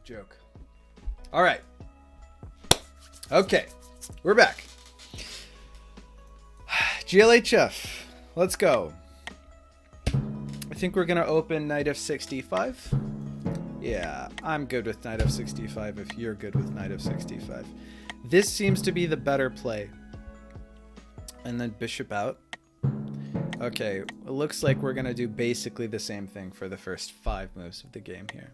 Joke. All right. Okay. We're back. GLHF. Let's go. I think we're going to open Knight of 65. Yeah, I'm good with Knight of 65 if you're good with Knight of 65. This seems to be the better play. And then Bishop out. Okay, it looks like we're going to do basically the same thing for the first 5 moves of the game here.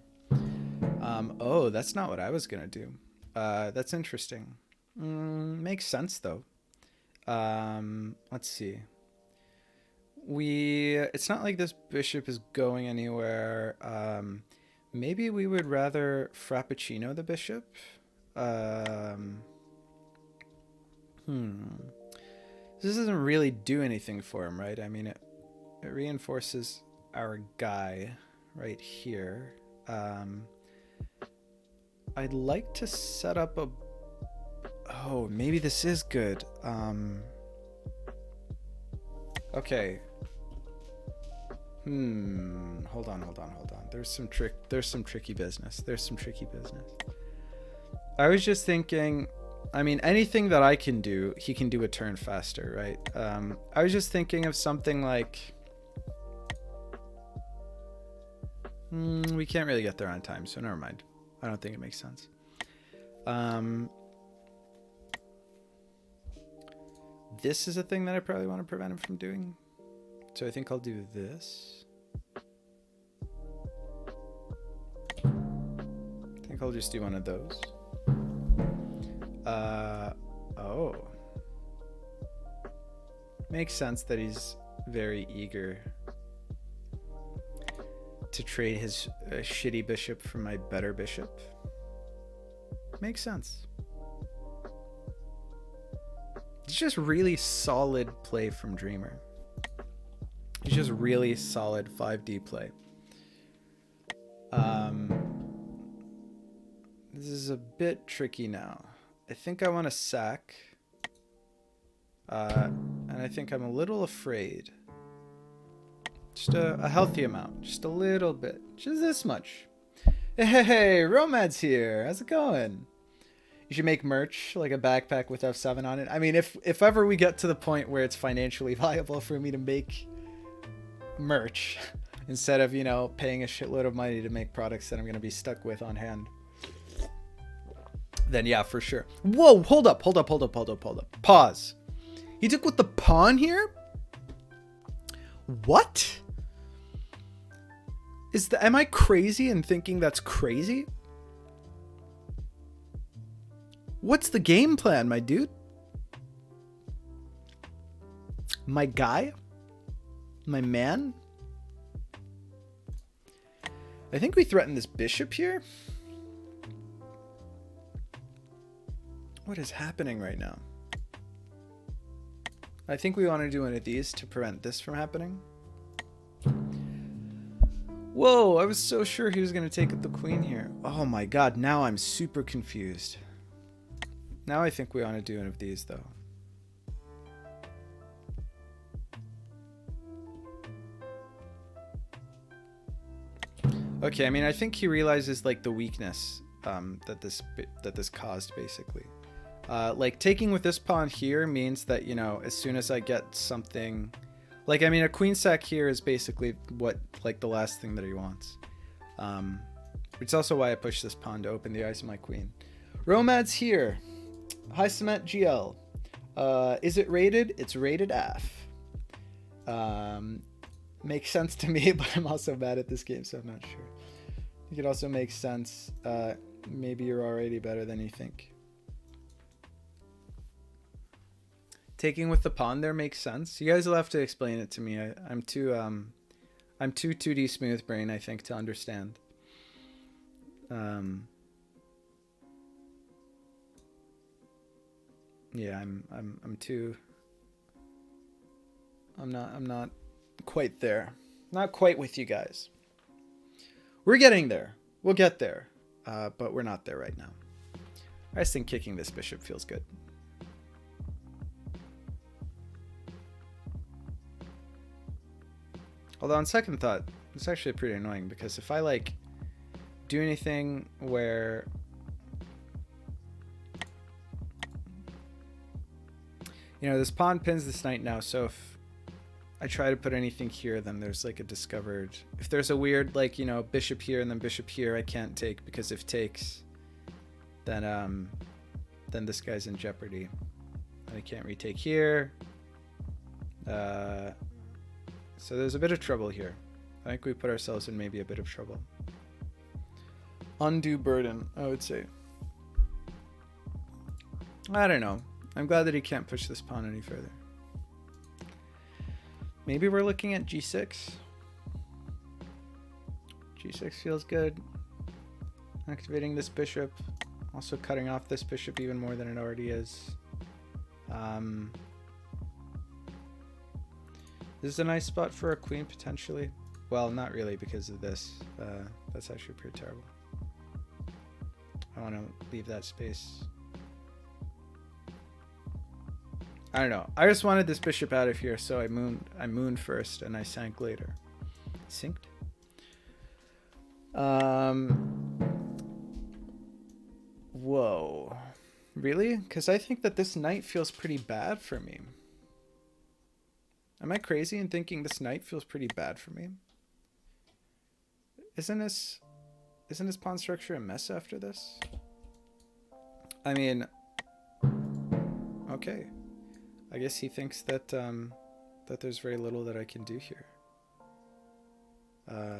Oh, that's not what I was going to do. That's interesting. Makes sense, though. Let's see. It's not like this bishop is going anywhere. Maybe we would rather Frappuccino the bishop. This doesn't really do anything for him, right? I mean, it reinforces our guy right here. I'd like to set up a... Oh, maybe this is good. Okay. Hold on. There's some tricky business. I was just thinking, I mean, anything that I can do, he can do a turn faster, right? I was just thinking of something like... we can't really get there on time, so never mind. I don't think it makes sense. This is a thing that I probably want to prevent him from doing. So I think I'll do this. I think I'll just do one of those. Oh. Makes sense that he's very eager to trade his shitty bishop for my better bishop. Makes sense. It's just really solid play from Dreamer. It's just really solid 5D play. This is a bit tricky now. I think I want to sack. And I think I'm a little afraid. Just a healthy amount. Just a little bit. Just this much. Hey, Romad's here. How's it going? You should make merch, like a backpack with F7 on it. I mean, if ever we get to the point where it's financially viable for me to make merch instead of, you know, paying a shitload of money to make products that I'm going to be stuck with on hand, then yeah, for sure. Whoa, hold up. Pause. He took with the pawn here? What? Am I crazy in thinking that's crazy? What's the game plan, my dude? My guy? My man? I think we threaten this bishop here. What is happening right now? I think we want to do one of these to prevent this from happening. Whoa, I was so sure he was going to take the queen here. Oh my god, now I'm super confused. Now I think we want to do one of these, though. Okay, I mean, I think he realizes, like, the weakness that this caused, basically. Like, taking with this pawn here means that, you know, as soon as I get something... Like, I mean, a queen sack here is basically what, like, the last thing that he wants. Which is also why I pushed this pawn to open the eyes of my queen. Romad's here. High Cement GL. Is it rated? It's rated F. Makes sense to me, but I'm also bad at this game, so I'm not sure. I think it also makes sense. Maybe you're already better than you think. Taking with the pawn there makes sense. You guys will have to explain it to me. I'm too 2D smooth brain, I think, to understand. Yeah, I'm not quite there. Not quite with you guys. We're getting there. We'll get there. But we're not there right now. I just think kicking this bishop feels good. Although on second thought, it's actually pretty annoying because if I like do anything where this pawn pins this knight now, so if I try to put anything here, then there's like a discovered, if there's a weird like bishop here and then bishop here, I can't take, because if takes, then this guy's in jeopardy. I can't retake here. So there's a bit of trouble here. I think we put ourselves in maybe a bit of trouble. Undue burden, I would say. I don't know. I'm glad that he can't push this pawn any further. Maybe we're looking at g6. g6 feels good. Activating this bishop. Also cutting off this bishop even more than it already is. This is a nice spot for a queen, potentially. Well, not really because of this. That's actually pretty terrible. I want to leave that space. I don't know. I just wanted this bishop out of here, so I mooned first and I sank later. Synced? Whoa. Really? Because I think that this knight feels pretty bad for me. Am I crazy in thinking this knight feels pretty bad for me? Isn't this pawn structure a mess after this? I mean, okay. I guess he thinks that that there's very little that I can do here. I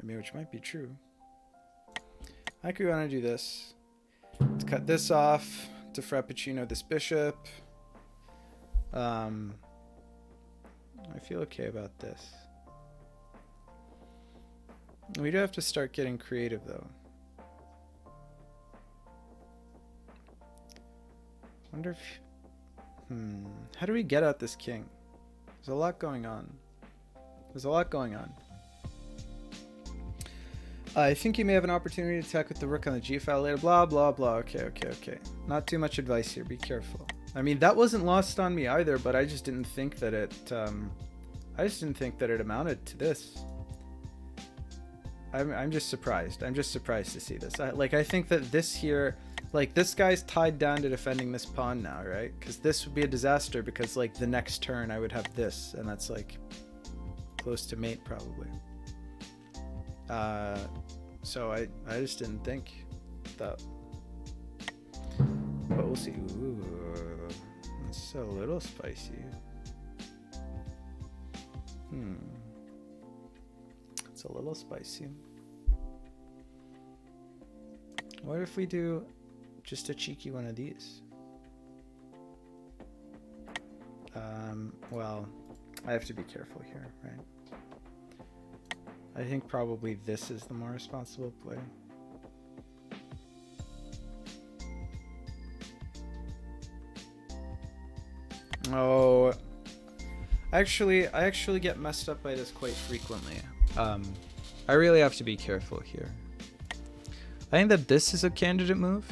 mean, which might be true. I could want to do this. To cut this off, to frappuccino this bishop. I feel okay about this. We do have to start getting creative, though. Wonder if... How do we get at this king? There's a lot going on. I think you may have an opportunity to attack with the rook on the g file later. Blah, blah, blah. Okay. Not too much advice here. Be careful. I mean, that wasn't lost on me either, but I just didn't think that it... I just didn't think that it amounted to this. I'm just surprised. I'm just surprised to see this. I think that this here... Like, this guy's tied down to defending this pawn now, right? Because this would be a disaster because, like, the next turn I would have this, and that's, like, close to mate, probably. So I just didn't think that. But we'll see. Ooh, it's a little spicy. It's a little spicy. What if we do... just a cheeky one of these? Well, I have to be careful here, right? I think probably this is the more responsible play. Oh, I actually get messed up by this quite frequently. I really have to be careful here. I think that this is a candidate move.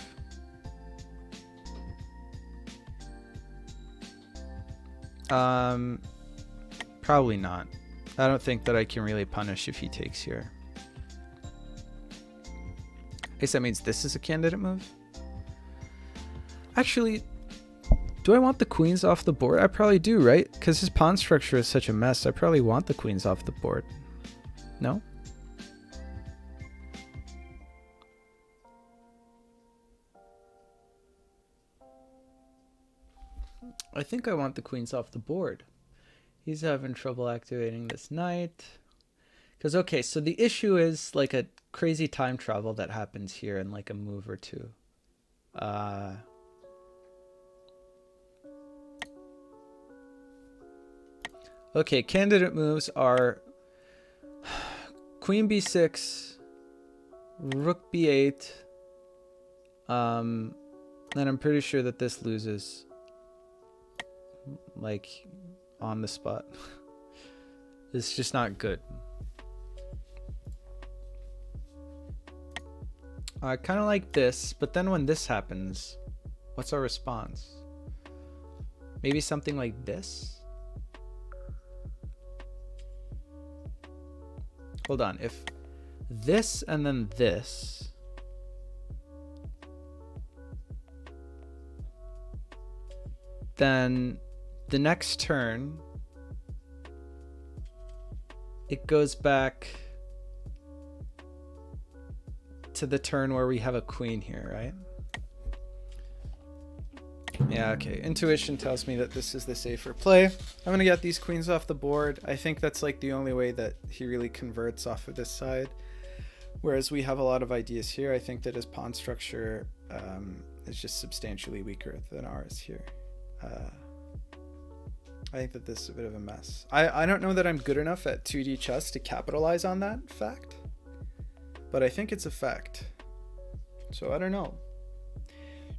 Probably not. I don't think that I can really punish if he takes here. I guess that means this is a candidate move. Actually, do I want the queens off the board? I probably do, right? Because his pawn structure is such a mess. I probably want the queens off the board. No? I think I want the queens off the board. He's having trouble activating this knight. Because, okay, so the issue is like a crazy time travel that happens here in like a move or two. Okay, candidate moves are queen b6, rook b8, and I'm pretty sure that this loses. Like, on the spot. It's just not good. I kind of like this, but then when this happens, what's our response? Maybe something like this? Hold on, if this and then this. Then the next turn, it goes back to the turn where we have a queen here, right? Yeah, okay. Intuition tells me that this is the safer play. I'm going to get these queens off the board. I think that's like the only way that he really converts off of this side. Whereas we have a lot of ideas here. I think that his pawn structure is just substantially weaker than ours here. I think that this is a bit of a mess. I don't know that I'm good enough at 2D chess to capitalize on that fact. But I think it's a fact. So I don't know.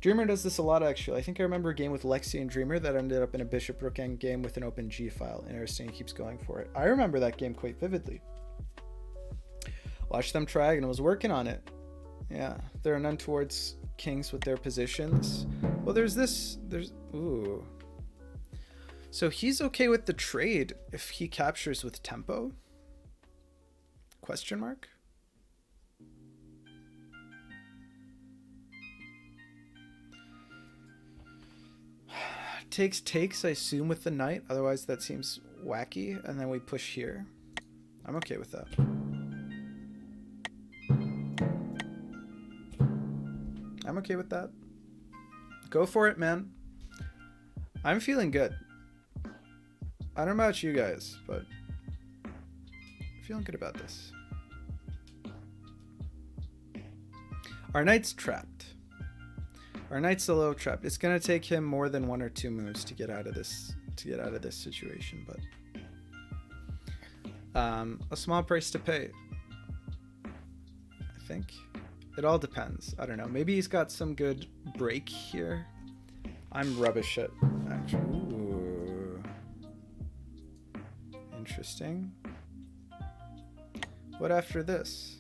Dreamer does this a lot, actually. I think I remember a game with Lexi and Dreamer that ended up in a bishop rook end game with an open G file. Interesting, he keeps going for it. I remember that game quite vividly. Watched them try and I was working on it. Yeah, there are none towards kings with their positions. Well, there's this. Ooh. So he's okay with the trade if he captures with tempo? Question mark? Takes, I assume, with the knight. Otherwise, that seems wacky. And then we push here. I'm okay with that. I'm okay with that. Go for it, man. I'm feeling good. I don't know about you guys, but I'm feeling good about this. Our knight's trapped. Our knight's a little trapped. It's gonna take him more than 1 or 2 moves to get out of this situation, but a small price to pay. I think it all depends. I don't know. Maybe he's got some good break here. I'm rubbish at actually. Ooh. Interesting. What after this?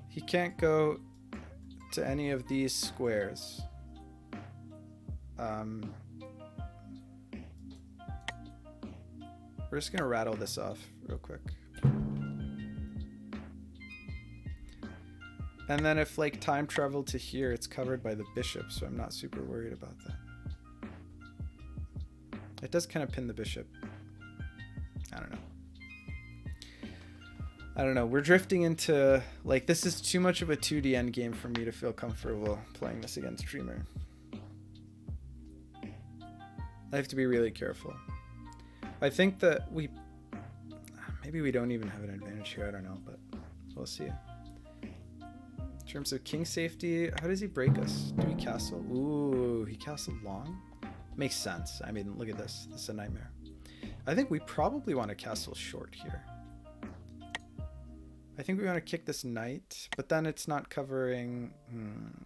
He can't go to any of these squares. We're just gonna rattle this off real quick. And then if like time travel to here, it's covered by the bishop, so I'm not super worried about that. It does kind of pin the bishop. I don't know. I don't know. We're drifting into, like, this is too much of a 2D endgame for me to feel comfortable playing this against Dreamer. I have to be really careful. I think that maybe we don't even have an advantage here. I don't know, but we'll see. In terms of king safety, how does he break us? Do we castle? Ooh, he castled long? Makes sense. I mean, look at this. This is a nightmare. I think we probably want to castle short here. I think we want to kick this knight, but then it's not covering.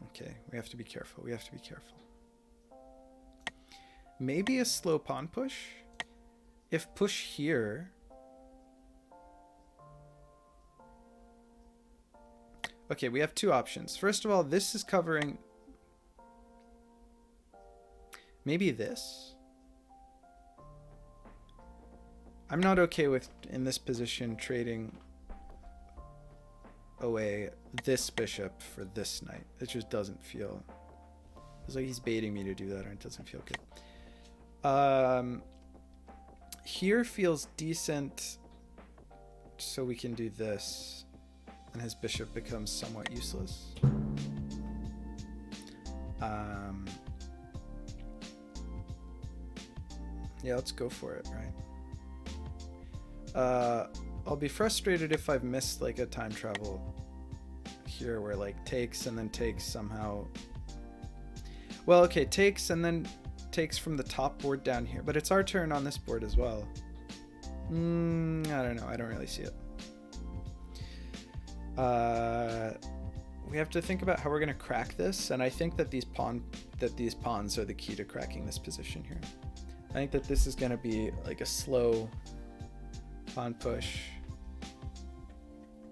Okay, we have to be careful. We have to be careful. Maybe a slow pawn push? If push here. Okay, we have 2 options. First of all, this is covering. Maybe this. I'm not okay with, in this position, trading away this bishop for this knight. It just doesn't feel. It's like he's baiting me to do that, and it doesn't feel good. Here feels decent, so we can do this, and his bishop becomes somewhat useless. Yeah, let's go for it, right? I'll be frustrated if I've missed like a time travel here where like takes and then takes somehow. Well, okay, takes and then takes from the top board down here, but it's our turn on this board as well. I don't know. I don't really see it. We have to think about how we're going to crack this, and I think that these pawns are the key to cracking this position here. I think that this is going to be like a slow pawn push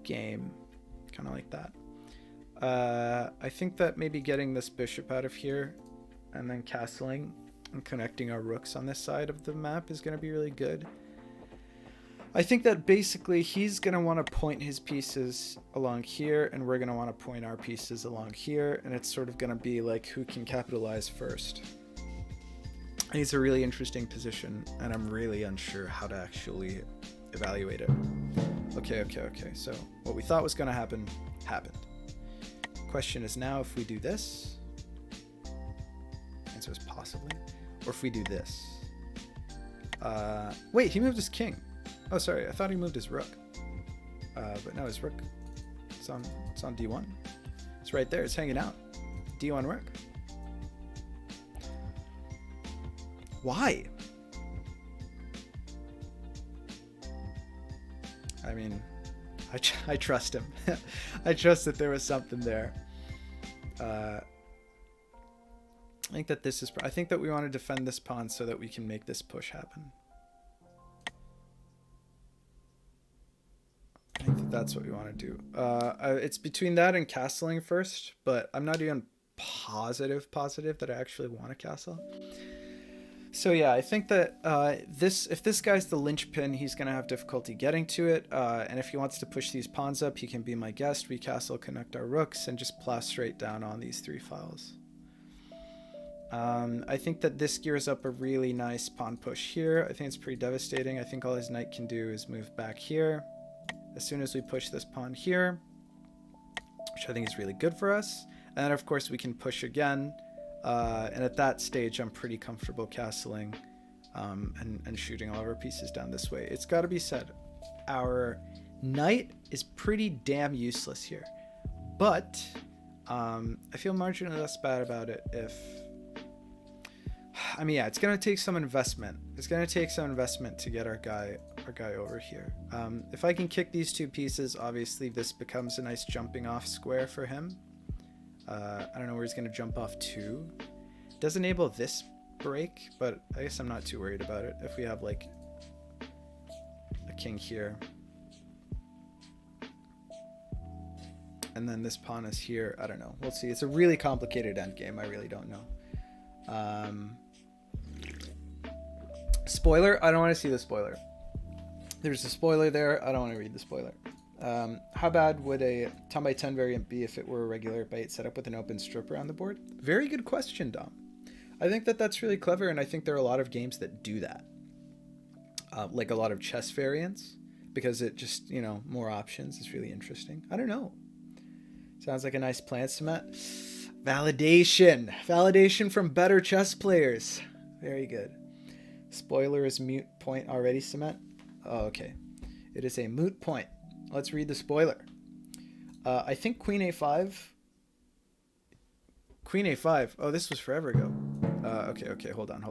game, kind of like that. I think that maybe getting this bishop out of here and then castling and connecting our rooks on this side of the map is going to be really good. I think that basically he's going to want to point his pieces along here, and we're going to want to point our pieces along here, and it's sort of going to be like who can capitalize first. I think it's a really interesting position, and I'm really unsure how to actually evaluate it. Okay. So what we thought was going to happen, happened. Question is now if we do this, answer is possibly, or if we do this. Wait, he moved his king. Oh, sorry, I thought he moved his rook. But no, his rook, it's on D1. It's right there, it's hanging out. D1 rook. Why? I mean, I trust him. I trust that there was something there. I think that this is, I think that we want to defend this pawn so that we can make this push happen. I think that that's what we want to do. It's between that and castling first, but I'm not even positive that I actually want a castle. So yeah, I think that if this guy's the linchpin, he's going to have difficulty getting to it. And if he wants to push these pawns up, he can be my guest. We castle, connect our rooks, and just plow straight down on these 3 files. I think that this gears up a really nice pawn push here. I think it's pretty devastating. I think all his knight can do is move back here. As soon as we push this pawn here, which I think is really good for us. And then of course we can push again. And at that stage, I'm pretty comfortable castling and shooting all of our pieces down this way. It's got to be said, our knight is pretty damn useless here. But I feel marginally less bad about it if... I mean, yeah, it's going to take some investment. It's going to take some investment to get our guy over here. If I can kick these 2 pieces, obviously this becomes a nice jumping off square for him. I don't know where he's going to jump off to. It does enable this break, but I guess I'm not too worried about it. If we have like a king here, and then this pawn is here, I don't know. We'll see. It's a really complicated endgame. I really don't know. Spoiler, I don't want to see the spoiler. There's a spoiler there. I don't want to read the spoiler. How bad would a 10x10 variant be if it were a regular bite set up with an open strip around the board? Very good question, Dom. I think that that's really clever, and I think there are a lot of games that do that. Like a lot of chess variants, because it just, you know, more options is really interesting. I don't know. Sounds like a nice plan, Cement. Validation from better chess players. Very good. Spoiler is mute point already, Cement. Oh, okay. It is a moot point. Let's read the spoiler. I think Queen A5. Queen A5. Oh, this was forever ago. Okay. Hold on.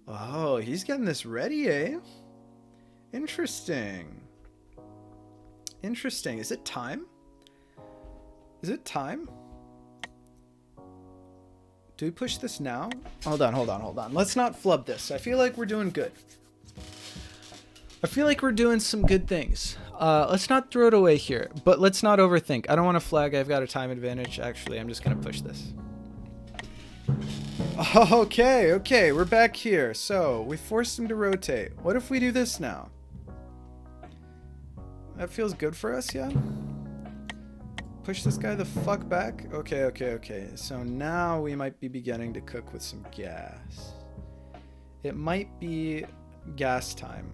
Oh, he's getting this ready, eh? Interesting. Is it time? Do we push this now? Hold on. Let's not flub this. I feel like we're doing good. I feel like we're doing some good things. Let's not throw it away here, but let's not overthink. I don't want to flag. I've got a time advantage. Actually, I'm just going to push this. Okay. We're back here. So we forced him to rotate. What if we do this now? That feels good for us, yeah? Push this guy the fuck back. Okay. So now we might be beginning to cook with some gas. It might be gas time.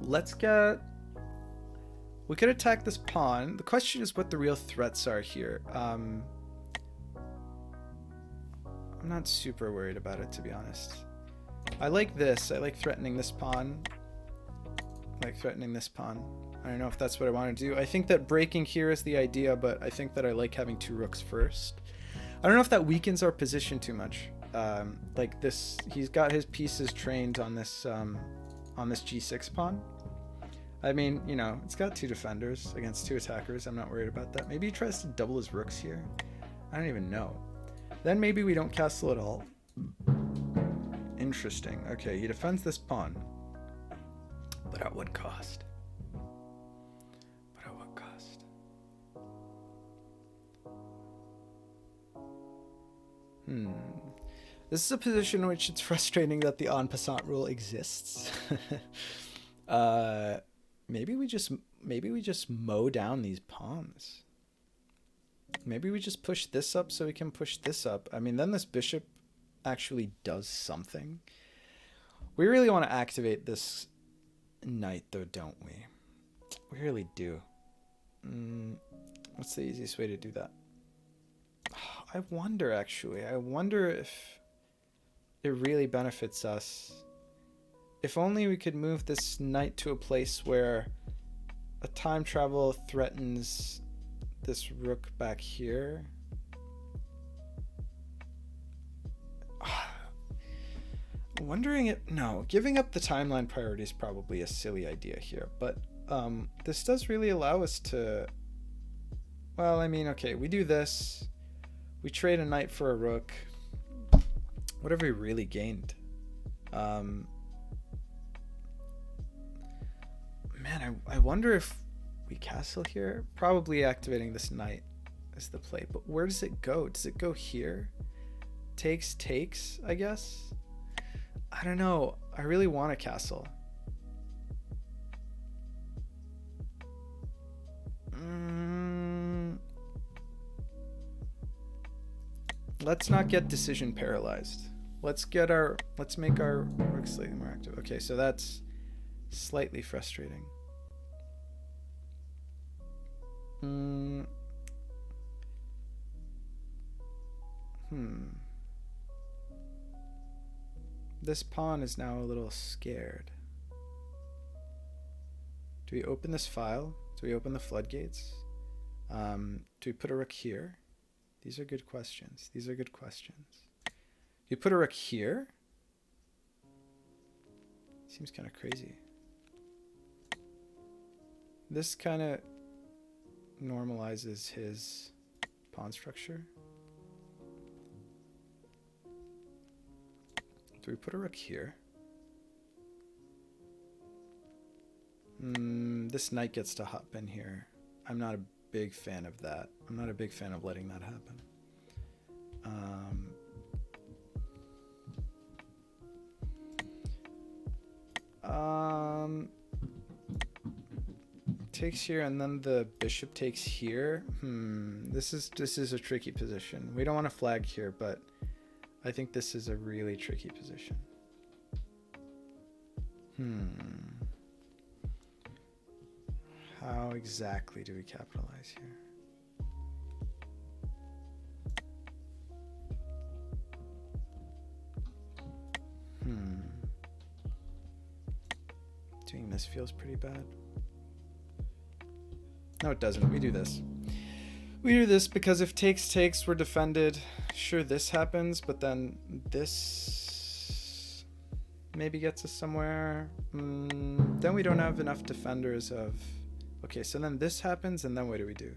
Let's get... We could attack this pawn. The question is what the real threats are here. I'm not super worried about it, to be honest. I like this. I like threatening this pawn. I don't know if that's what I want to do. I think that breaking here is the idea, but I think that I like having 2 rooks first. I don't know if that weakens our position too much. Like this, he's got his pieces trained on this G6 pawn. I mean, you know, it's got 2 defenders against 2 attackers. I'm not worried about that. Maybe he tries to double his rooks here. I don't even know. Then maybe we don't castle at all. Interesting. Okay, he defends this pawn. But at what cost? This is a position in which it's frustrating that the en passant rule exists. Maybe we just mow down these pawns. Maybe we just push this up so we can push this up. I mean, then this bishop actually does something. We really want to activate this knight, though, don't we? We really do. What's the easiest way to do that? I wonder, actually. I wonder if it really benefits us. If only we could move this knight to a place where a time travel threatens this rook back here. Wondering if... No, giving up the timeline priority is probably a silly idea here, but this does really allow us to... Well, I mean, okay, we do this. We trade a knight for a rook. What have we really gained? Man, I wonder if we castle here. Probably activating this knight is the play. But where does it go? Does it go here? Takes, I guess? I don't know. I really want a castle. Let's not get decision paralyzed. Let's make our rook slightly more active. Okay, so that's slightly frustrating. This pawn is now a little scared. Do we open this file? Do we open the floodgates? Do we put a rook here? These are good questions. These are good questions. You put a rook here? Seems kind of crazy. This kind of normalizes his pawn structure. Do we put a rook here? This knight gets to hop in here. I'm not a big fan of that. I'm not a big fan of letting that happen. Takes here and then the bishop takes here. This is a tricky position. We don't want to flag here, but I think this is a really tricky position. How exactly do we capitalize here? Doing this feels pretty bad. No, it doesn't. We do this. We do this because if takes, we're defended. Sure, this happens, but then this maybe gets us somewhere. Then we don't have enough defenders of... Okay, so then this happens, and then what do we do?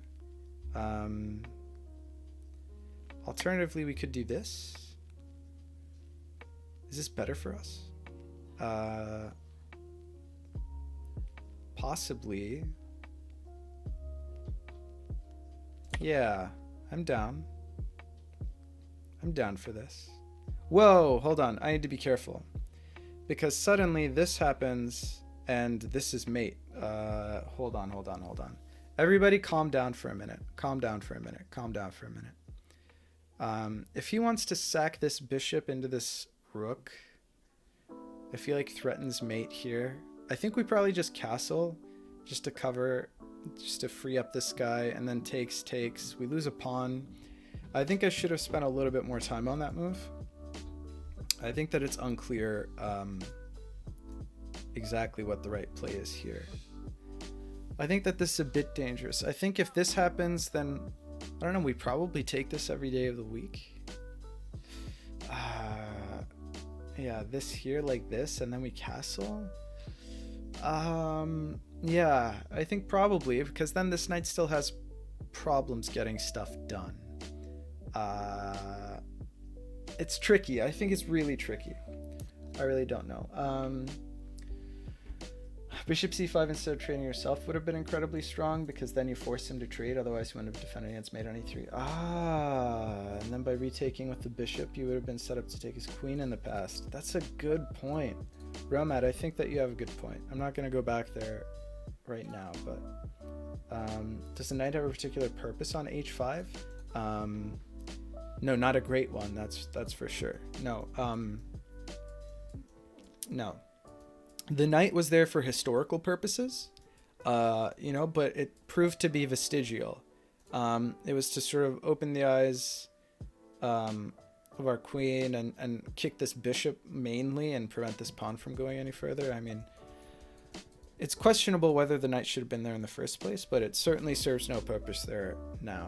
Alternatively, we could do this. Is this better for us? Possibly. Yeah, I'm down. I'm down for this. Whoa, hold on. I need to be careful. Because suddenly this happens and this is mate. Hold on. Everybody calm down for a minute. Calm down for a minute. If he wants to sack this bishop into this rook, I feel like threatens mate here. I think we probably just castle just to cover, just to free up this guy, and then takes. We lose a pawn. I think I should have spent a little bit more time on that move. I think that it's unclear exactly what the right play is here. I think that this is a bit dangerous. I think if this happens, then, I don't know, we probably take this every day of the week. Yeah, this here like this, and then we castle. Yeah, I think probably, because then this knight still has problems getting stuff done. It's tricky. I think it's really tricky. I really don't know. Bishop c5 instead of trading yourself would have been incredibly strong because then you force him to trade, otherwise you wouldn't have defended against mate on e3. And then by retaking with the bishop, you would have been set up to take his queen in the past. That's a good point. Romad, I think that you have a good point. I'm not going to go back there right now, but does the knight have a particular purpose on h5? No, not a great one, that's for sure. No. No. The knight was there for historical purposes, you know, but it proved to be vestigial. It was to sort of open the eyes of our queen and kick this bishop mainly and prevent this pawn from going any further. I mean, it's questionable whether the knight should have been there in the first place, but it certainly serves no purpose there now.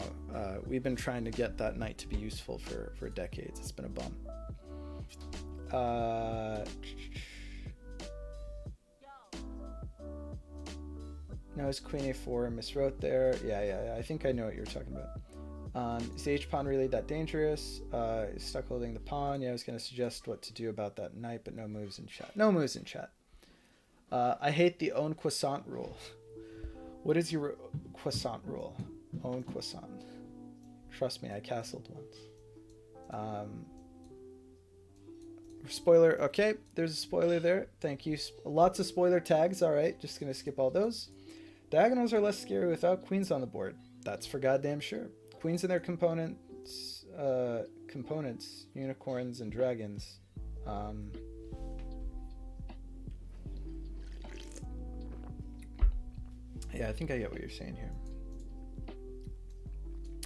We've been trying to get that knight to be useful for decades. It's been a bum. No, it's queen a4, miswrote there. Yeah, I think I know what you're talking about. Is the h-pawn really that dangerous? Is stuck holding the pawn? Yeah, I was going to suggest what to do about that knight, but no moves in chat. No moves in chat. I hate the own croissant rule. What is your croissant rule? Own croissant. Trust me, I castled once. Spoiler. Okay, there's a spoiler there. Thank you. Lots of spoiler tags. All right, just going to skip all those. Diagonals are less scary without queens on the board. That's for goddamn sure. Queens and their components, unicorns and dragons. Yeah, I think I get what you're saying here.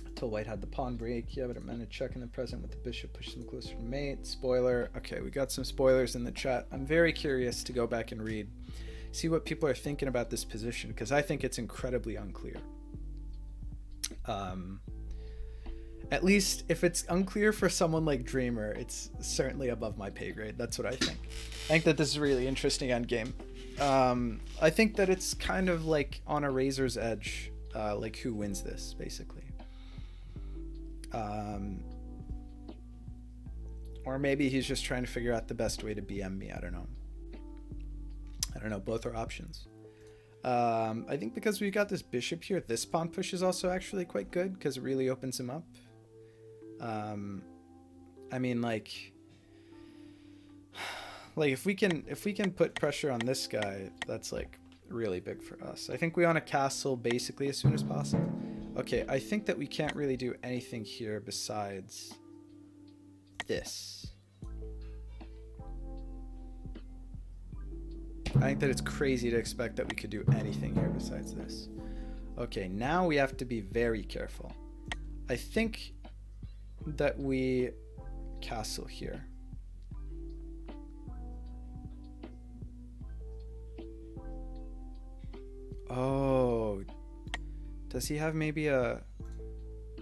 Until white had the pawn break. Yeah, but it meant a check in the present with the bishop, push them closer to mate. Spoiler. Okay, we got some spoilers in the chat. I'm very curious to go back and read. See what people are thinking about this position, because I think it's incredibly unclear. At least if it's unclear for someone like Dreamer, it's certainly above my pay grade. That's what I think. I think that this is a really interesting endgame. I think that it's kind of like on a razor's edge, like who wins this, basically. Or maybe he's just trying to figure out the best way to BM me. I don't know. Both are options. I think because we've got this bishop here, this pawn push is also actually quite good because it really opens him up. I mean, like if we can put pressure on this guy, that's like really big for us. I think we want to castle basically as soon as possible. Okay, I think that we can't really do anything here besides this. I think that it's crazy to expect that we could do anything here besides this. Okay, now we have to be very careful. I think that we castle here. Oh, does he have maybe a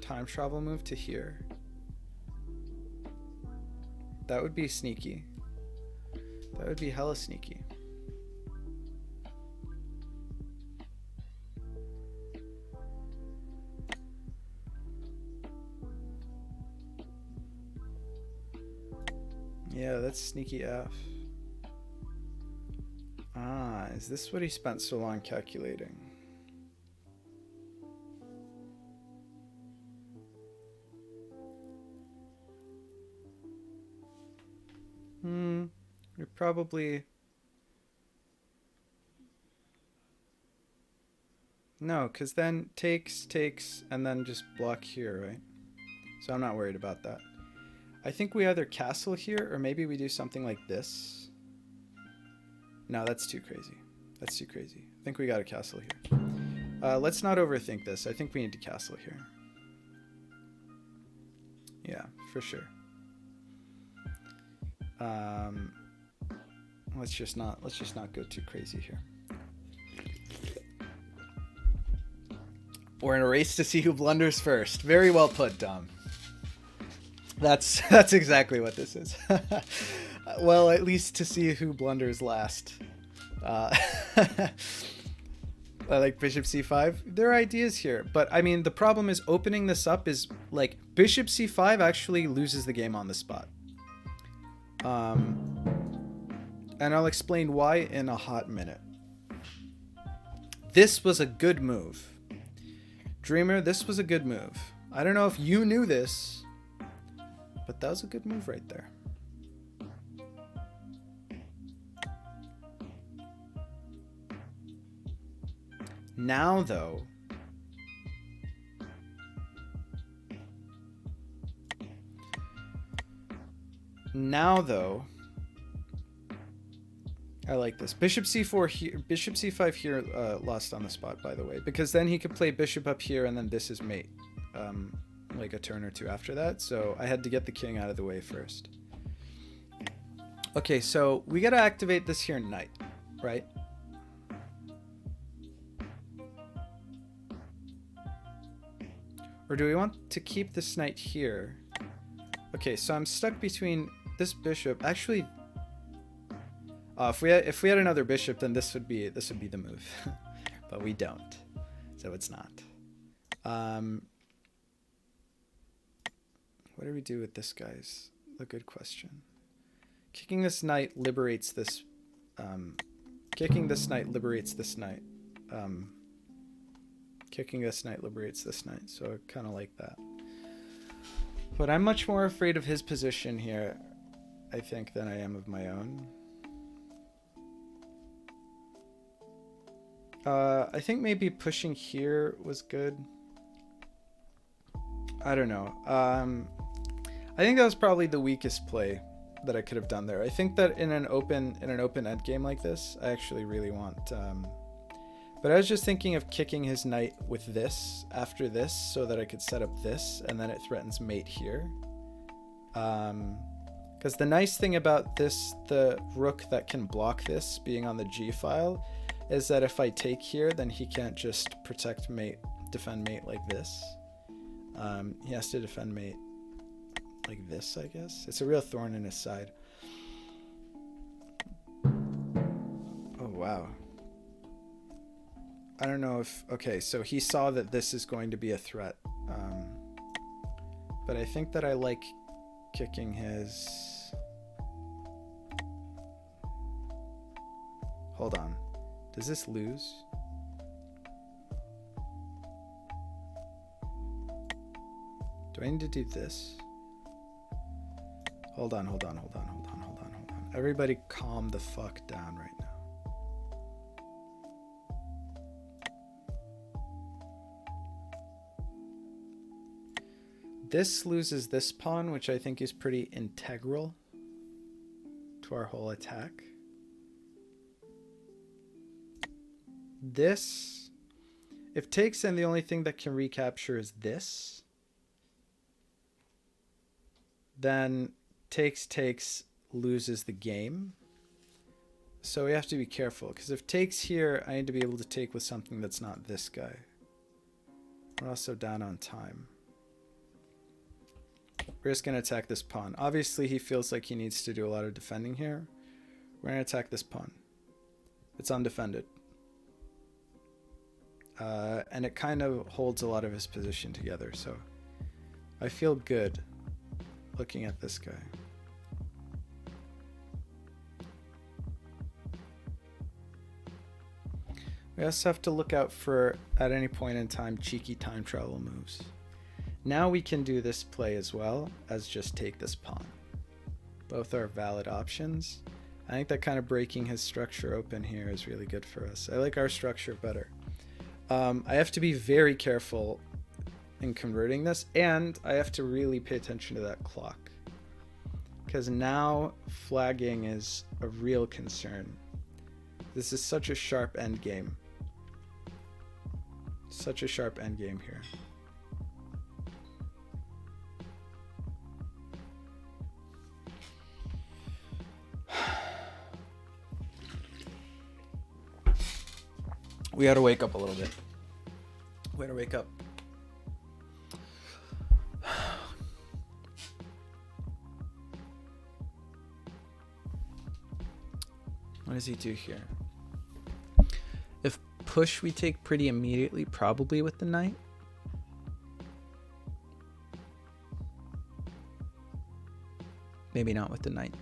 time travel move to here? That would be sneaky. That would be hella sneaky. Yeah, that's sneaky F. Is this what he spent so long calculating? We probably... No, because then takes, and then just block here, right? So I'm not worried about that. I think we either castle here, or maybe we do something like this. No, that's too crazy. That's too crazy. I think we got to castle here. Let's not overthink this. I think we need to castle here. Yeah, for sure. Let's just not go too crazy here. We're in a race to see who blunders first. Very well put, Dom. That's exactly what this is. Well, at least to see who blunders last. I like bishop c5. There are ideas here, but I mean, the problem is opening this up is like bishop c5 actually loses the game on the spot. And I'll explain why in a hot minute. This was a good move. Dreamer, this was a good move. I don't know if you knew this, but that was a good move right there. Now, though, I like this. Bishop c4 here, bishop c5 here, lost on the spot, by the way, because then he could play bishop up here and then this is mate, like a turn or two after that. So I had to get the king out of the way first. Okay, so we got to activate this here knight, right? Or do we want to keep this knight here? Okay, so I'm stuck between this bishop. Actually, if we had another bishop, then this would be the move, but we don't, so it's not. What do we do with this, guys? A good question. Kicking this knight liberates this. Kicking this knight liberates this knight. Kicking this knight liberates this knight, so I kind of like that. But I'm much more afraid of his position here, I think, than I am of my own. I think maybe pushing here was good. I don't know. I think that was probably the weakest play that I could have done there. I think that in an open endgame like this, I actually really want. But I was just thinking of kicking his knight with this after this, so that I could set up this, and then it threatens mate here. Because the nice thing about this, the rook that can block this being on the G file, is that if I take here, then he can't just protect mate, defend mate like this. He has to defend mate like this, I guess. It's a real thorn in his side. Oh, wow. I don't know if... Okay, so he saw that this is going to be a threat. But I think that I like kicking his... Hold on. Does this lose? Do I need to do this? Hold on. Everybody calm the fuck down right now. This loses this pawn, which I think is pretty integral to our whole attack. This, if takes, then the only thing that can recapture is this. Then takes loses the game. So we have to be careful, because if takes here, I need to be able to take with something that's not this guy. We're also down on time. We're just going to attack this pawn. Obviously, he feels like he needs to do a lot of defending here. We're going to attack this pawn. It's undefended. And it kind of holds a lot of his position together, so I feel good looking at this guy. We also have to look out for, at any point in time, cheeky time travel moves. Now we can do this play as well as just take this pawn. Both are valid options. I think that kind of breaking his structure open here is really good for us. I like our structure better. I have to be very careful in converting this, and I have to really pay attention to that clock, because now flagging is a real concern. This is such a sharp end game. Such a sharp end game here. We gotta wake up a little bit. We gotta wake up. What does he do here? If push, we take pretty immediately, probably with the knight. Maybe not with the knight.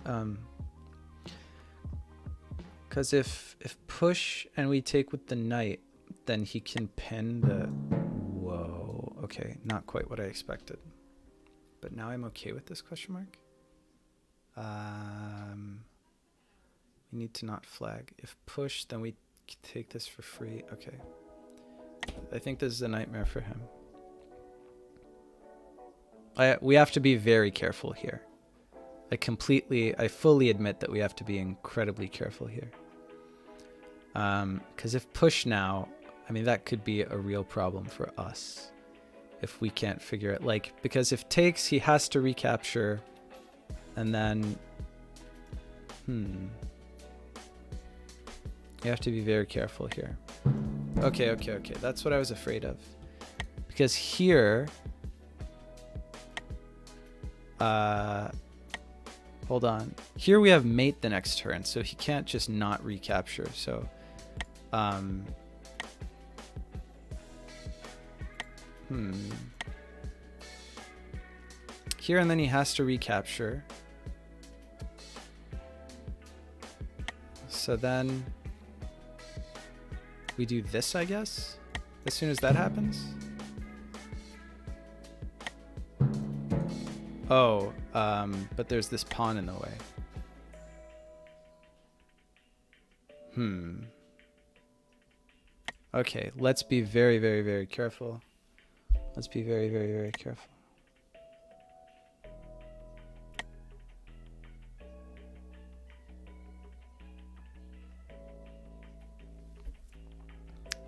Because if push and we take with the knight, then he can pin the... Whoa. Okay, not quite what I expected. But now I'm okay with this question mark. We need to not flag. If push, then we take this for free. Okay. I think this is a nightmare for him. We have to be very careful here. I fully admit that we have to be incredibly careful here. Because if push now, I mean, that could be a real problem for us. If we can't figure it, like, because if takes, he has to recapture, and then, you have to be very careful here. Okay. That's what I was afraid of. Because here, hold on. Here we have mate the next turn, so he can't just not recapture. So, here, and then he has to recapture. So then we do this, I guess, as soon as that happens. Oh, but there's this pawn in the way. Okay, let's be very, very, very careful. Let's be very, very, very careful.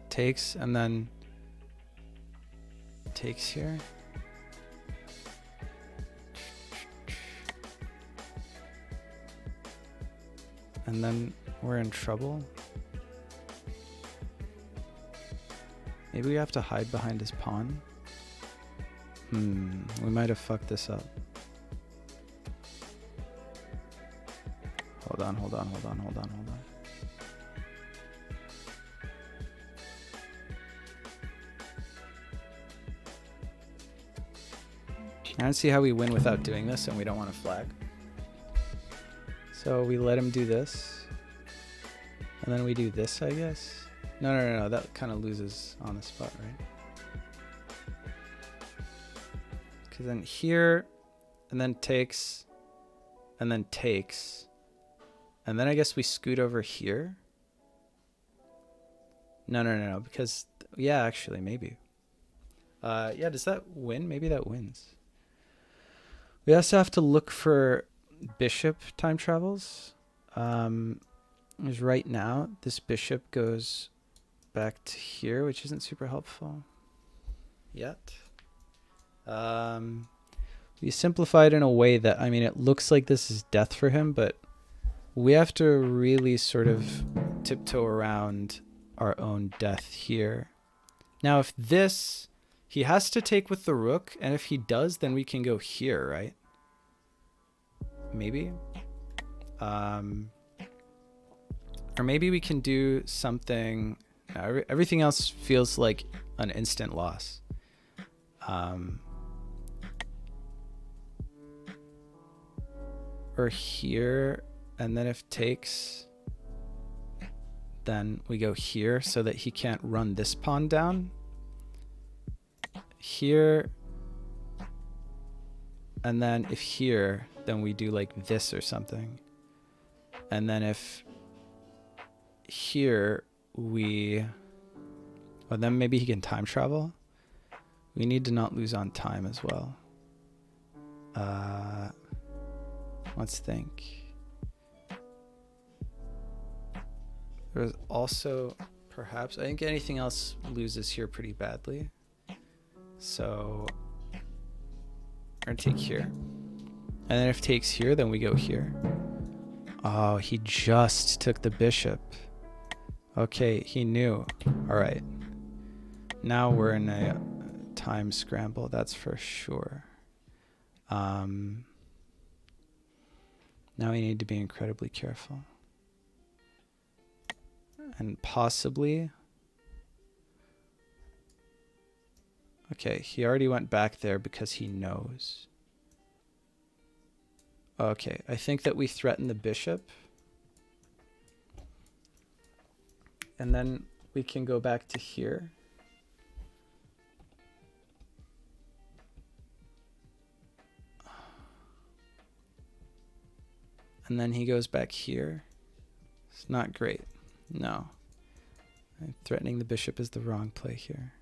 Takes, and then takes here. And then we're in trouble. Maybe we have to hide behind his pawn. We might have fucked this up. Hold on. I don't see how we win without doing this, and we don't want to flag. So we let him do this. And then we do this, I guess. No. That kind of loses on the spot, right? Because then here, and then takes, and then takes. And then I guess we scoot over here. No, because, yeah, actually, maybe. Yeah, does that win? Maybe that wins. We also have to look for bishop time travels. Because right now, this bishop goes back to here, which isn't super helpful yet. We simplified in a way that, I mean, it looks like this is death for him, but we have to really sort of tiptoe around our own death here. Now, if this, he has to take with the rook, and if he does, then we can go here, right? Maybe. Or maybe we can do something. Everything else feels like an instant loss. Or here, and then if takes, then we go here so that he can't run this pawn down. Here, and then if here, then we do like this or something. And then if here we, well, then maybe he can time travel. We need to not lose on time as well. Let's think. There's also perhaps, I think anything else loses here pretty badly. So we're gonna take here. And then if takes here, then we go here. Oh, he just took the bishop. Okay, he knew. All right. Now we're in a time scramble, that's for sure. Now we need to be incredibly careful. And possibly... Okay, he already went back there because he knows. Okay, I think that we threaten the bishop. And then we can go back to here. And then he goes back here. It's not great. No. Threatening the bishop is the wrong play here.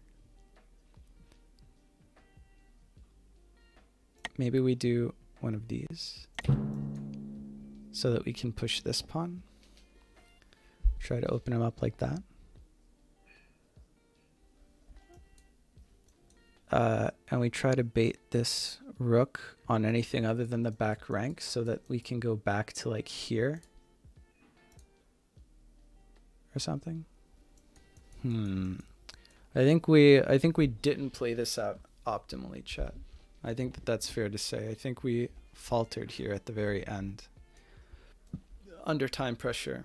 Maybe we do one of these so that we can push this pawn. Try to open him up like that. And we try to bait this rook on anything other than the back rank so that we can go back to like here or something. I think we didn't play this out optimally, chat. I think that that's fair to say. I think we faltered here at the very end under time pressure.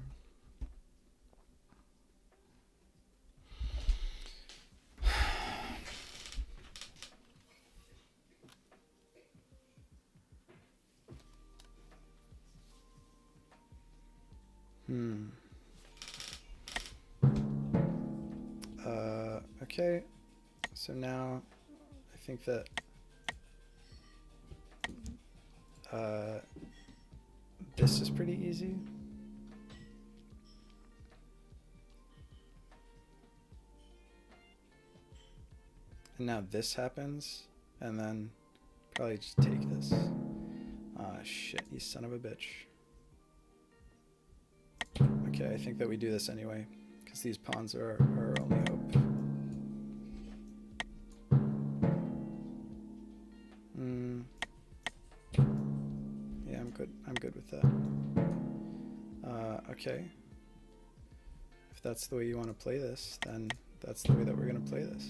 Okay, so now I think that this is pretty easy. And now this happens, and then probably just take this. Ah, shit, you son of a bitch. Okay, I think that we do this anyway, because these pawns are our only hope. Yeah, I'm good with that. Okay. If that's the way you want to play this, then that's the way that we're going to play this.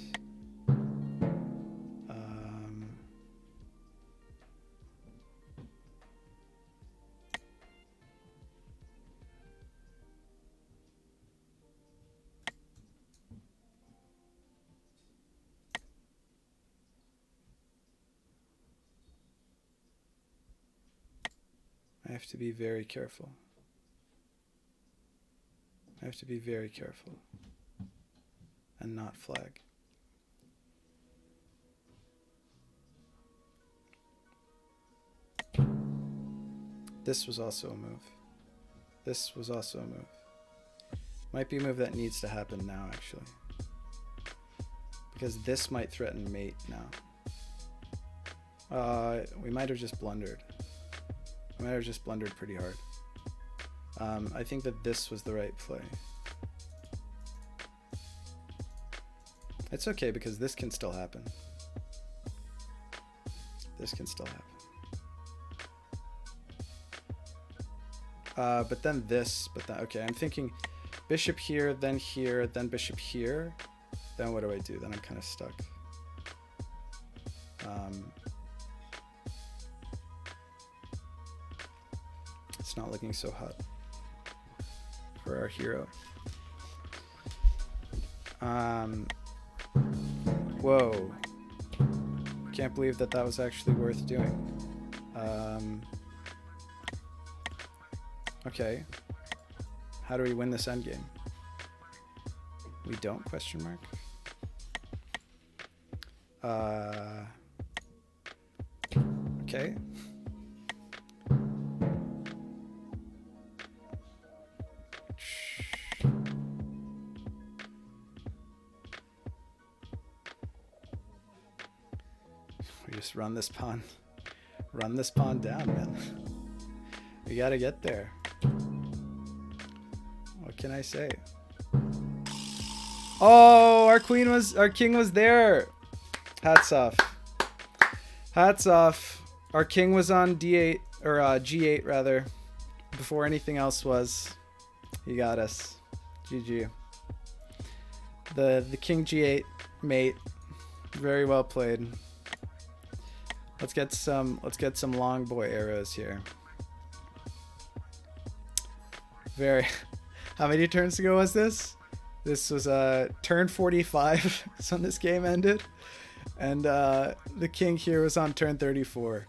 I have to be very careful. I have to be very careful and not flag. This was also a move. This was also a move. Might be a move that needs to happen now, actually. Because this might threaten mate now. We might have just blundered. We might have just blundered pretty hard. I think that this was the right play. It's okay because this can still happen. This can still happen. But then this, okay, I'm thinking bishop here, then bishop here. Then what do I do? Then I'm kind of stuck. It's not looking so hot for our hero. Whoa. Can't believe that that was actually worth doing. Okay. How do we win this endgame? We don't, question mark? Okay. We just run this pawn. Run this pawn down, man. We gotta get there. What can I say? Oh, our king was there. Hats off. Hats off. Our king was on D8 or G8 rather, before anything else was. He got us. GG. The king G8 mate. Very well played. Let's get some long boy arrows here. Very. How many turns ago was this? This was turn 45 when this game ended, and the king here was on turn 34.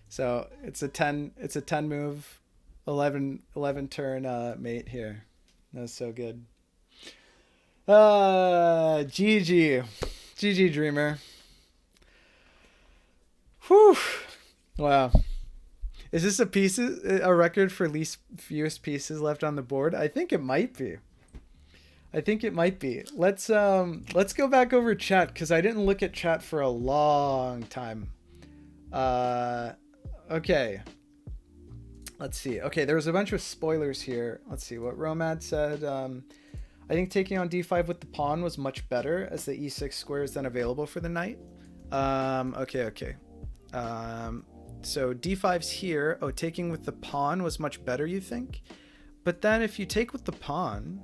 So it's a 10 move, 11 turn mate here. That was so good. GG. GG, Dreamer. Whew. Wow. Is this a record for least fewest pieces left on the board? I think it might be. I think it might be. Let's go back over chat because I didn't look at chat for a long time. Okay. Let's see. Okay, there was a bunch of spoilers here. Let's see what Romad said. I think taking on d5 with the pawn was much better as the e6 square is then available for the knight. Okay. So d5's here. Oh, taking with the pawn was much better, you think? But then if you take with the pawn,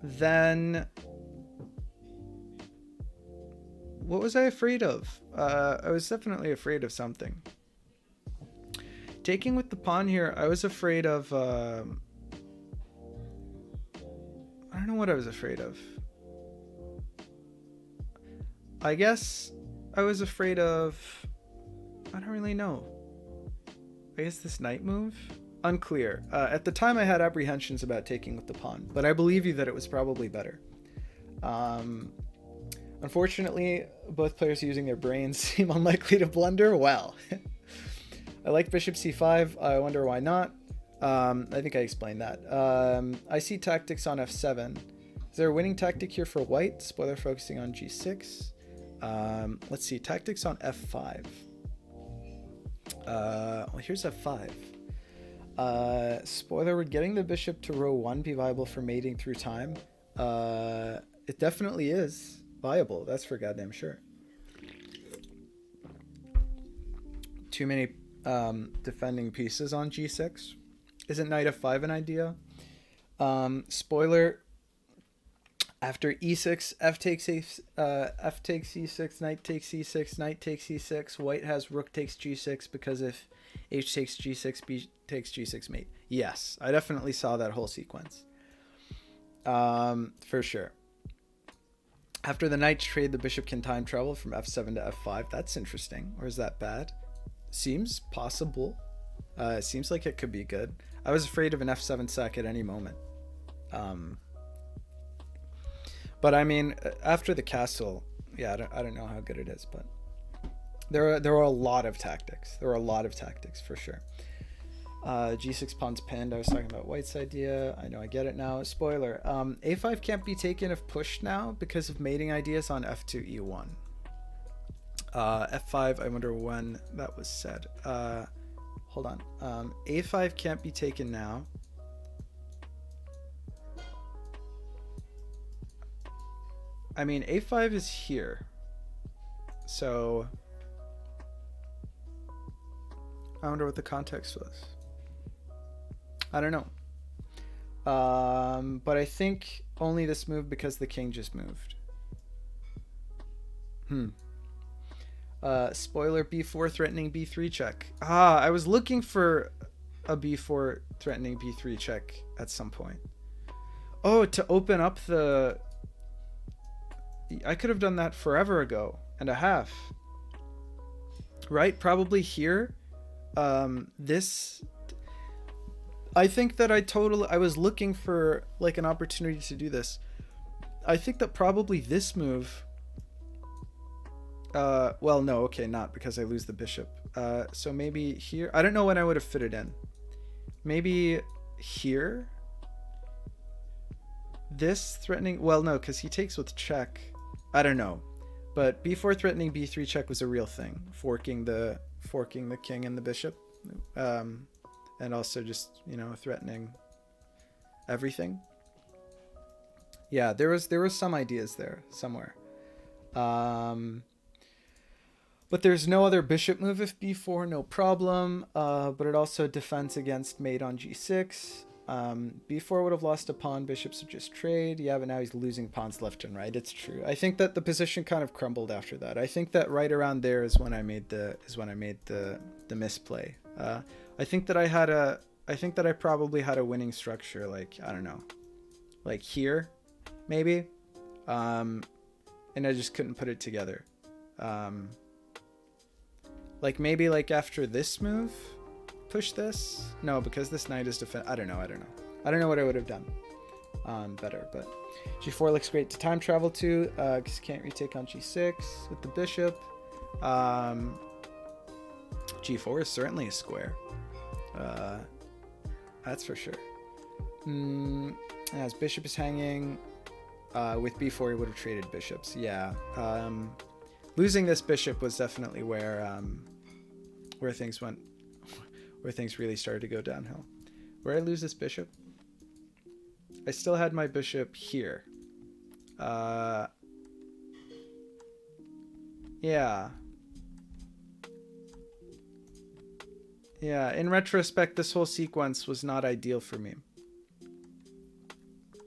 then what was I afraid of? I was definitely afraid of something. Taking with the pawn here, I was afraid of... I don't know what I was afraid of. I guess I was afraid of... I don't really know. I guess this knight move? Unclear. At the time I had apprehensions about taking with the pawn, but I believe you that it was probably better. Unfortunately, both players using their brains seem unlikely to blunder. Well, I like bishop c5. I wonder why not. I think I explained that. I see tactics on f7. Is there a winning tactic here for white? Spoiler focusing on g6. Let's see. Tactics on f5. Well, here's f5. Spoiler, would getting the bishop to row 1 be viable for mating through time? It definitely is viable. That's for goddamn sure. Too many defending pieces on g6. Isn't knight f5 an idea? Spoiler, after e6, f takes e6, knight takes e6, knight takes e6, white has rook takes g6 because if h takes g6, b takes g6 mate. Yes, I definitely saw that whole sequence. For sure. After the knight trade, the bishop can time travel from f7 to f5. That's interesting. Or is that bad? Seems possible. It seems like it could be good. I was afraid of an f7 sack at any moment. But I mean, after the castle, yeah, I don't know how good it is, but there are a lot of tactics. There are a lot of tactics for sure. G6 pawn's pinned. I was talking about white's idea. I know, I get it now. Spoiler. A5 can't be taken if pushed now because of mating ideas on f2 e1. F5, I wonder when that was said. Hold on. A5 can't be taken now. I mean, A5 is here. So I wonder what the context was. I don't know. But I think only this move because the king just moved. Spoiler, b4 threatening b3 check. I was looking for a b4 threatening b3 check at some point. Oh, to open up the... I could have done that forever ago and a half. Right? Probably here. This... I think that I was looking for like an opportunity to do this. I think that probably this move... well, no, okay, not because I lose the bishop. So maybe here. I don't know when I would have fit it in. Maybe here. This threatening. Well, no, because he takes with check. I don't know, but b4 threatening b3 check was a real thing. Forking the king and the bishop, and also just threatening everything. Yeah, there was some ideas there somewhere. But there's no other bishop move if b4, no problem. But it also defends against mate on g6. B4 would have lost a pawn, bishops would just trade. Yeah, but now he's losing pawns left and right. It's true. I think that the position kind of crumbled after that. I think that right around there is when I made the misplay. I think that I probably had a winning structure, like, I don't know, like here, maybe. And I just couldn't put it together. Like maybe like after this move, push this? No, because this knight is defend. I don't know. I don't know what I would have done better. But g4 looks great to time travel to, because you can't retake on g6 with the bishop. g4 is certainly a square. That's for sure. As bishop is hanging, with b4 he would have traded bishops. Yeah. Losing this bishop was definitely where things went, where things really started to go downhill. Where I lose this bishop? I still had my bishop here. Yeah. Yeah, in retrospect, this whole sequence was not ideal for me.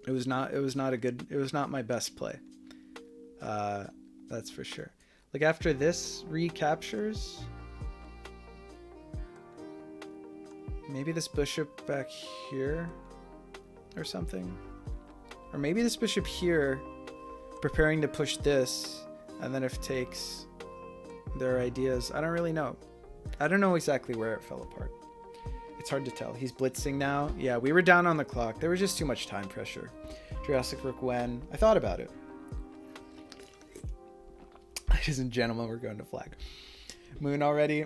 It was not my best play. That's for sure. Like after this recaptures, maybe this bishop back here or something. Or maybe this bishop here preparing to push this, and then if takes their ideas. I don't really know. I don't know exactly where it fell apart. It's hard to tell. He's blitzing now. Yeah, we were down on the clock. There was just too much time pressure. Jurassic Rook when I thought about it. Ladies and gentlemen, we're going to flag. Moon already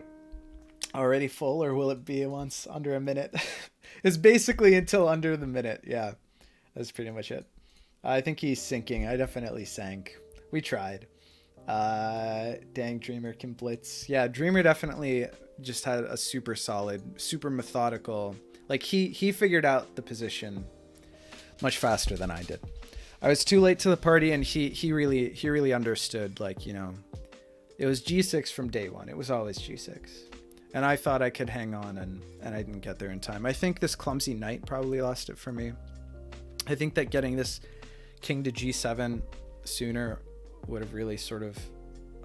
full, or will it be once under a minute? It's basically until under the minute. Yeah, that's pretty much it. I think he's sinking. I definitely sank. We tried. Dang, Dreamer can blitz. Yeah, Dreamer definitely just had a super solid, super methodical, like he figured out the position much faster than I did. I was too late to the party, and he really understood, like, you know, it was g6 from day one. It was always g6. And I thought I could hang on, and I didn't get there in time. I think this clumsy knight probably lost it for me. I think that getting this king to g7 sooner would have really sort of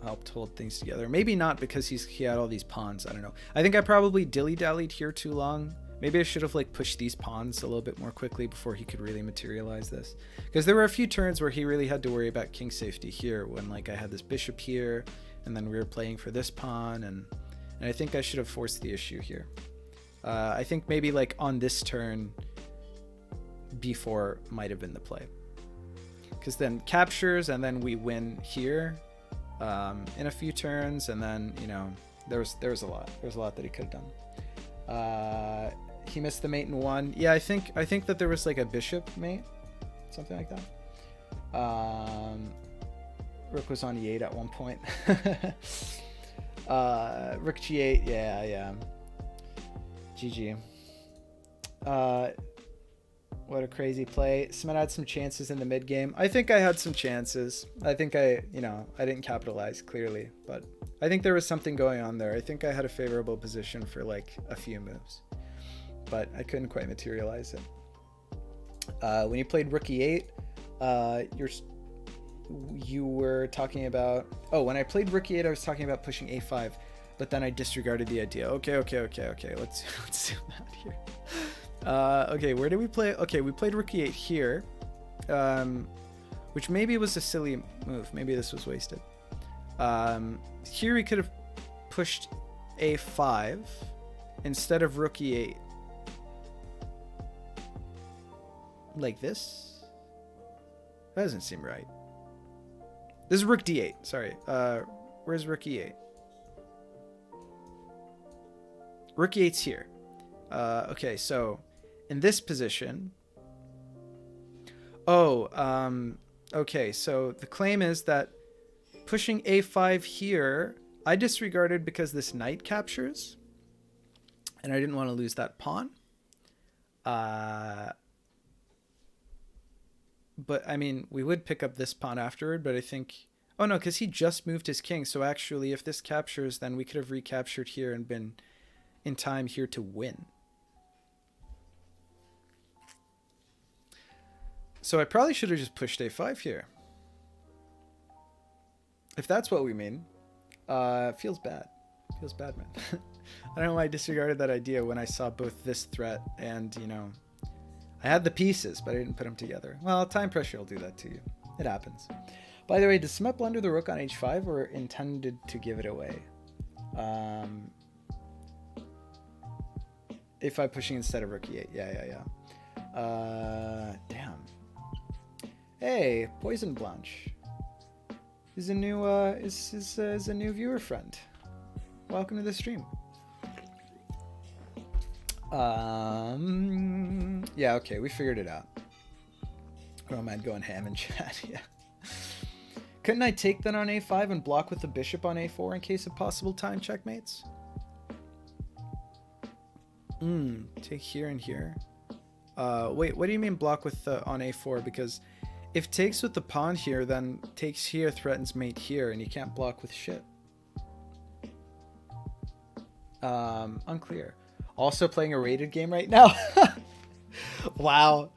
helped hold things together. Maybe not, because he had all these pawns. I don't know. I think I probably dilly-dallied here too long. Maybe I should have like pushed these pawns a little bit more quickly before he could really materialize this. Because there were a few turns where he really had to worry about king safety here, when like I had this bishop here, and then we were playing for this pawn, and I think I should have forced the issue here. I think maybe like on this turn, b4 might have been the play. Because then captures, and then we win here in a few turns, and then, you know, there was a lot that he could have done. He missed the mate in one. Yeah, I think that there was like a bishop mate, something like that. Rook was on e8 at one point. Rook g8, yeah. GG. What a crazy play. Someone had some chances in the mid game. I think I had some chances. I think I didn't capitalize clearly, but I think there was something going on there. I think I had a favorable position for like a few moves, but I couldn't quite materialize it. When you played Rook e8, you were talking about, when I played Rook e8, I was talking about pushing a5, but then I disregarded the idea. Okay. Let's zoom out here. Okay, where did we play? Okay, we played Rook e8 here, which maybe was a silly move. Maybe this was wasted. Here we could have pushed a5 instead of Rook e8. Like this? That doesn't seem right. This is Rook d8. Sorry. Where's Rook e8? Rook e8's here. Okay, so in this position. Okay, so the claim is that pushing a5 here, I disregarded because this knight captures, and I didn't want to lose that pawn. But I mean, we would pick up this pawn afterward, but I think, oh no, because he just moved his king. So actually, if this captures, then we could have recaptured here and been in time here to win. So I probably should have just pushed a5 here. If that's what we mean. Feels bad. Feels bad, man. I don't know why I disregarded that idea when I saw both this threat and, you know, I had the pieces, but I didn't put them together. Well, time pressure will do that to you. It happens. By the way, does Smet blunder the rook on h5 or intended to give it away? A5 pushing instead of rook e8. Yeah. Damn. Hey, Poison Blanche is a new is a new viewer friend. Welcome to the stream. Yeah, okay, we figured it out. Romad going ham in chat. Yeah. Couldn't I take that on a5 and block with the bishop on a4 in case of possible time checkmates? Take here and here. Wait, what do you mean block with the on a4? Because if takes with the pawn here, then takes here threatens mate here, and you can't block with shit. Unclear. Also playing a rated game right now. Wow.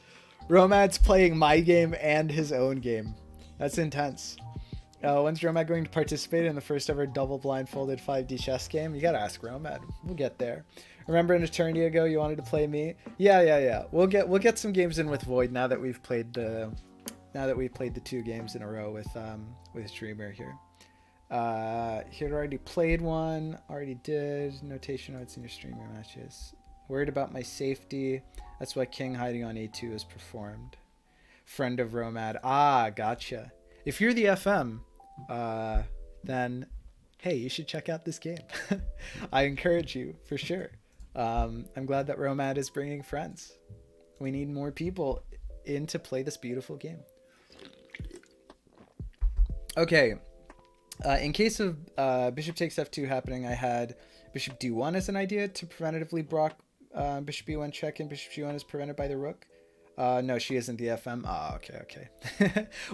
Romad's playing my game and his own game. That's intense. When's Romad going to participate in the first ever double blindfolded 5D chess game? You gotta ask Romad. We'll get there. Remember an eternity ago you wanted to play me? Yeah. We'll get some games in with Void now that we've played the 2 games in a row with Dreamer here. He had already played one. Already did. Notation notes in your streamer matches. Worried about my safety. That's why King hiding on a2 is performed. Friend of Romad. Ah, gotcha. If you're the FM, then hey, you should check out this game. I encourage you for sure. I'm glad that Romad is bringing friends. We need more people in to play this beautiful game. Okay. In case of bishop takes f2 happening, I had bishop d1 as an idea to preventatively block bishop e1 check, and bishop g1 is prevented by the rook. No, she isn't the FM. Oh, okay.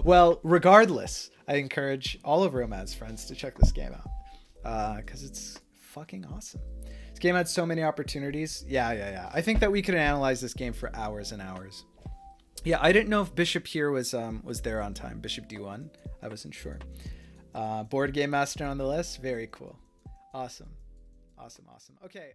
Well, regardless, I encourage all of Romad's friends to check this game out because it's fucking awesome. This game had so many opportunities. Yeah. I think that we could analyze this game for hours and hours. Yeah, I didn't know if bishop here was there on time. Bishop d1. I wasn't sure. Board game master on the list. Very cool. Awesome. Okay.